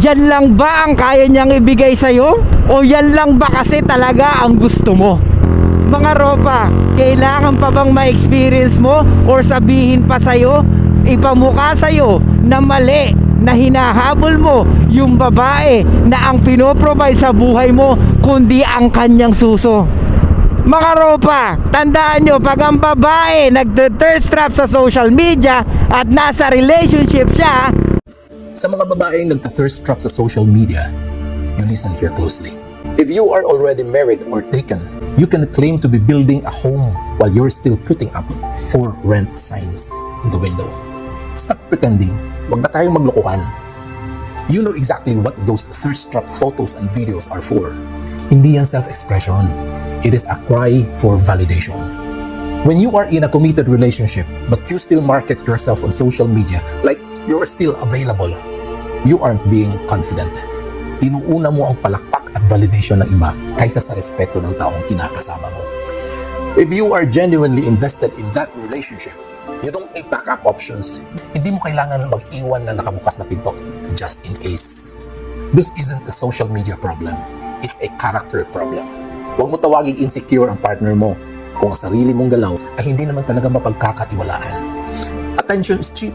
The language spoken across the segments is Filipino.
Yan lang ba ang kaya niyang ibigay sa'yo? O yan lang ba kasi talaga ang gusto mo? Mga ropa, kailangan pa bang ma-experience mo or sabihin pa sa'yo, ipamukha sa'yo na mali, na hinahabol mo yung babae na ang pinoprovide sa buhay mo kundi ang kanyang suso? Mga ropa, tandaan nyo, pag ang babae nagte-thirst trap sa social media at nasa relationship siya. Sa mga babaeng nagta-thirst trap sa social media, you listen here closely. If you are already married or taken, you can claim to be building a home while you're still putting up for rent signs in the window. Stop pretending. Huwag na tayong maglokohan. You know exactly what those thirst trap photos and videos are for. Hindi yan self-expression. It is a cry for validation. When you are in a committed relationship but you still market yourself on social media like you're still available, you aren't being confident. Inuuna mo ang palakpak at validation ng iba kaysa sa respeto ng taong kinakasama mo. If you are genuinely invested in that relationship, you don't need backup options. Hindi mo kailangan mag-iwan na nakabukas na pinto just in case. This isn't a social media problem. It's a character problem. Huwag mo tawaging insecure ang partner mo kung ang sarili mong galaw ay hindi naman talaga mapagkakatiwalaan. Attention is cheap,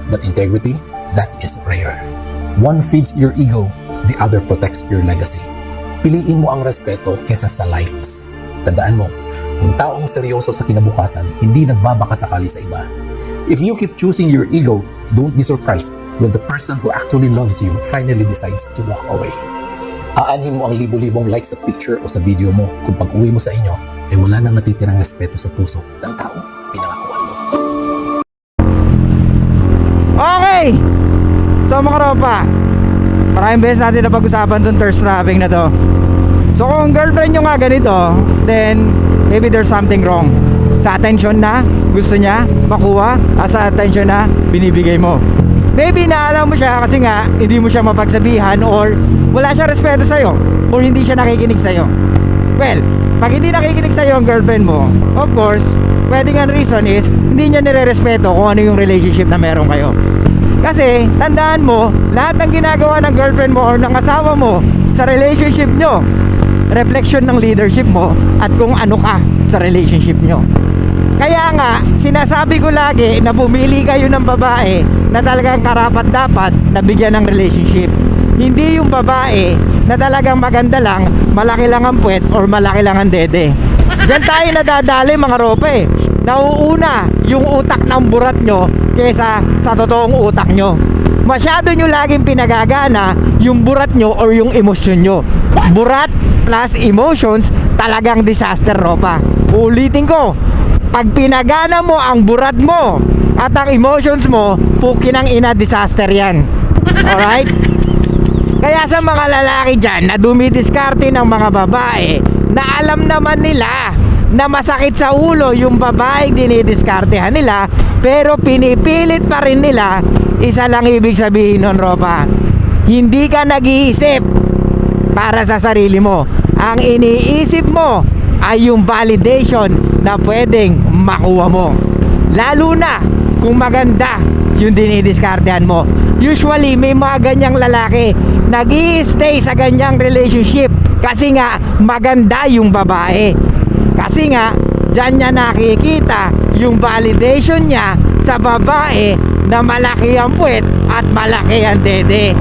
but integrity, that is rare. One feeds your ego, the other protects your legacy. Piliin mo ang respeto kesa sa likes. Tandaan mo, ang taong seryoso sa kinabukasan hindi nagbabakasakali sa iba. If you keep choosing your ego, don't be surprised when the person who actually loves you finally decides to walk away. Aanhin mo ang libo-libong likes sa picture o sa video mo kung pag-uwi mo sa inyo ay wala nang natitirang respeto sa puso ng taong pinangakuan mo. Okay! So mga ropa, maraming beses natin na pag-usapan itong thirst trapping na to. So kung girlfriend nyo nga ganito, then maybe there's something wrong. Sa attention na gusto niya makuha at sa attention na binibigay mo. Maybe naalam mo siya kasi nga hindi mo siya mapagsabihan or wala siya respeto sa'yo or hindi siya nakikinig sa'yo. Well, pag hindi nakikinig sa'yo ang girlfriend mo, of course, pwedeng ang reason is hindi niya nire-respeto kung ano yung relationship na meron kayo. Kasi tandaan mo, lahat ng ginagawa ng girlfriend mo or ng asawa mo sa relationship nyo, reflection ng leadership mo at kung ano ka sa relationship nyo. Kaya nga, sinasabi ko lagi na pumili kayo ng babae na talagang karapat-dapat na bigyan ng relationship. Hindi yung babae na talagang maganda lang, malaki lang ang puwet or malaki lang ang dede. Diyan tayo nadadali mga rope. Nauuna yung utak ng burat nyo kaysa sa totoong utak nyo. Masyado nyo laging pinagagana yung burat nyo or yung emosyon nyo. Burat plus emotions, talagang disaster ropa. Ulitin ko, pag pinagana mo ang burat mo at ang emotions mo, pukin ang ina, disaster yan. Alright? Kaya sa mga lalaki dyan na dumidiskarte ng mga babae na alam naman nila na masakit sa ulo yung babaeng dinidiskartehan nila, pero pinipilit pa rin nila, isa lang ibig sabihin nun ropa, hindi ka nag-iisip para sa sarili mo. Ang iniisip mo ay yung validation na pwedeng makuha mo, lalo na kung maganda yung dinidiskartehan mo. Usually may mga ganyang lalaki nag-i-stay sa ganyang relationship kasi nga maganda yung babae, kasi nga dyan niya nakikita yung validation niya sa babae na malaki ang puwet at malaki ang dede.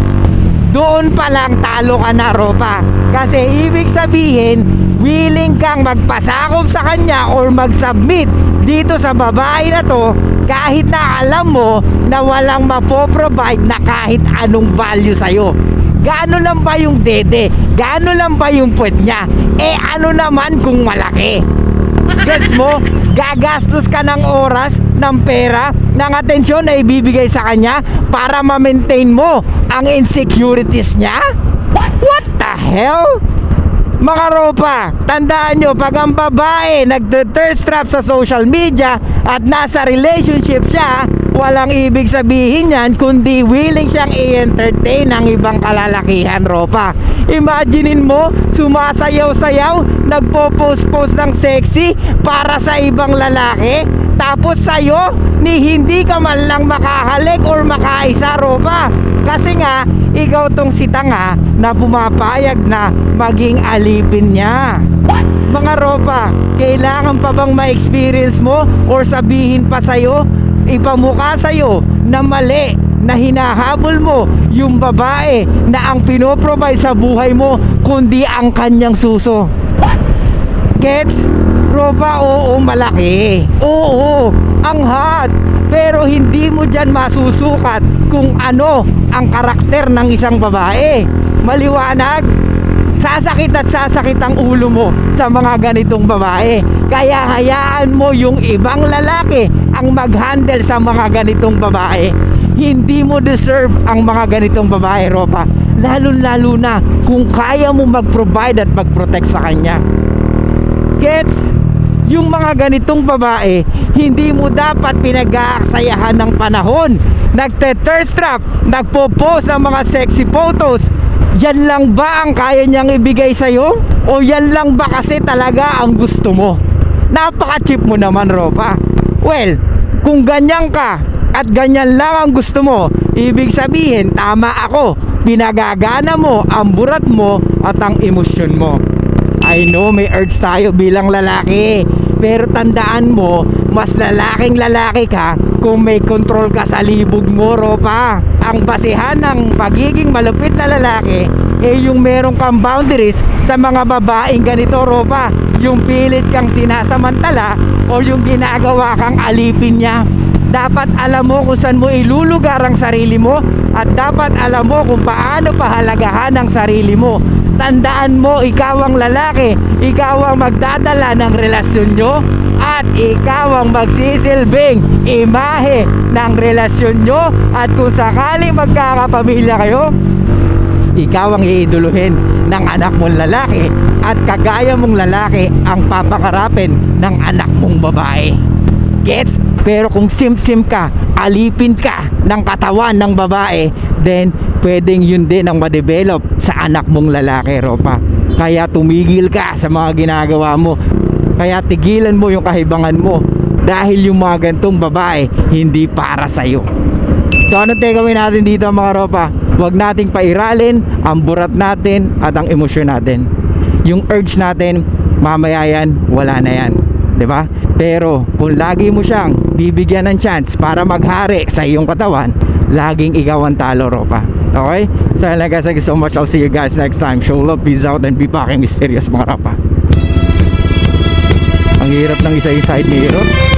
Doon pa lang talo ka na ropa, kasi ibig sabihin willing kang magpasakop sa kanya or mag-submit dito sa babae na to kahit na alam mo na walang mapoprovide na kahit anong value sa'yo. Gaano lang ba yung dede? Gaano lang ba yung puwet niya? Eh ano naman kung malaki? Gets mo? Gagastos ka ng oras, ng pera, ng atensyon na ibibigay sa kanya para ma-maintain mo ang insecurities niya? What the hell? Mga ropa, tandaan nyo, pag ang babae nagte-thirst trap sa social media at nasa relationship siya, walang ibig sabihin yan kundi willing siyang i-entertain ang ibang kalalakihan ropa. Imaginein mo, sumasayaw-sayaw, nagpo-post-post ng sexy para sa ibang lalaki, Tapos sa'yo, ni hindi ka man lang makahalik or makaisa, Ropa. Kasi nga, ikaw tong si tanga na pumapayag na maging alipin niya. Mga Ropa, kailangan pa bang ma-experience mo or sabihin pa sa'yo, ipamukha sa'yo na mali, na hinahabol mo yung babae na ang pinoprovide sa buhay mo kundi ang kanyang suso? Gets? Ropa, oo, malaki. Oo, ang hot. Pero hindi mo dyan masusukat kung ano ang karakter ng isang babae. Maliwanag? Sasakit at sasakit ang ulo mo sa mga ganitong babae. Kaya hayaan mo yung ibang lalaki ang mag-handle sa mga ganitong babae. Hindi mo deserve ang mga ganitong babae, Ropa. Lalo-lalo na kung kaya mo mag-provide at mag-protect sa kanya. Gets? Yung mga ganitong babae, hindi mo dapat pinag-aaksayahan ng panahon. Nagte-thirst trap, nagpo-post ng mga sexy photos. Yan lang ba ang kaya niyang ibigay sa'yo? O yan lang ba kasi talaga ang gusto mo? Napaka-cheap mo naman, Ropa. Well, kung ganyan ka at ganyan lang ang gusto mo, ibig sabihin, tama ako. Pinagagana mo ang burat mo at ang emosyon mo. I know may urge tayo bilang lalaki, pero tandaan mo, mas lalaking lalaki ka kung may control ka sa libog mo, Ropa. Ang basihan ng pagiging malupit na lalaki yung merong kang boundaries sa mga babaeng ganito, Ropa. Yung pilit kang sinasamantala o yung ginagawa kang alipin niya. Dapat alam mo kung saan mo ilulugar ang sarili mo at dapat alam mo kung paano pahalagahan ang sarili mo. Tandaan mo, ikaw ang lalaki, ikaw ang magdadala ng relasyon nyo at ikaw ang magsisilbing imahe ng relasyon nyo. At kung sakaling magkakapamilya kayo, ikaw ang iiduluhin ng anak mong lalaki at kagaya mong lalaki ang papakarapin ng anak mong babae. Gets? Pero kung sim-sim ka, alipin ka ng katawan ng babae, then pwedeng yun din ang ma-develop sa anak mong lalaki, Ropa. Kaya tumigil ka sa mga ginagawa mo. Kaya tigilan mo yung kahibangan mo dahil yung mga gantong babae hindi para sa'yo. So anong takeaway natin dito, mga Ropa? Huwag nating pairalin ang burat natin at ang emosyon natin. Yung urge natin, mamaya yan, wala na yan, 'di ba? Pero kung lagi mo siyang bibigyan ng chance para maghari sa iyong katawan, laging ikaw ang talo, Ropa. Okay? So guys, thank you so much. I'll see you guys next time. Show love, peace out, and be fucking mysterious, mga Ropa. Ang hirap ng isa yung side mirror.